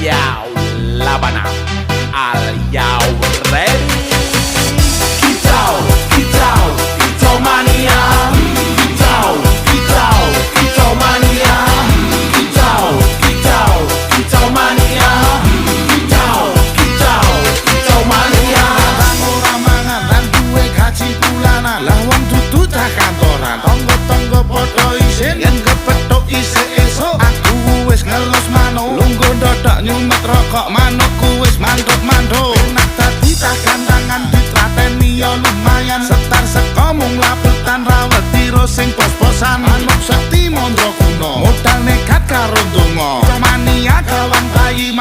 Yo, Labana, are you ready? Kitau, kitau, kitau mania. Kitau, kitau, kitau mania. Kitau, kitau, kitau mania. Kitau, kitau, kitau mania. Bang ora mangan lan duwe gaji bulanan, lah wong dudu cah kantoran. Tonggo-tonggo padha isin yen kepethuk isih esuk. Aku wis ngelos manuk, lungguh ndodok nyumet rokok manukku wis manduk-manduk. Enak dadi cah gandangan ditrateni ya lumayan. Setar seko mung laputan rawet tiro sing pos-posan. Manuk sekti mondro kuno, modal nekat karo donga. Mania kawan bayi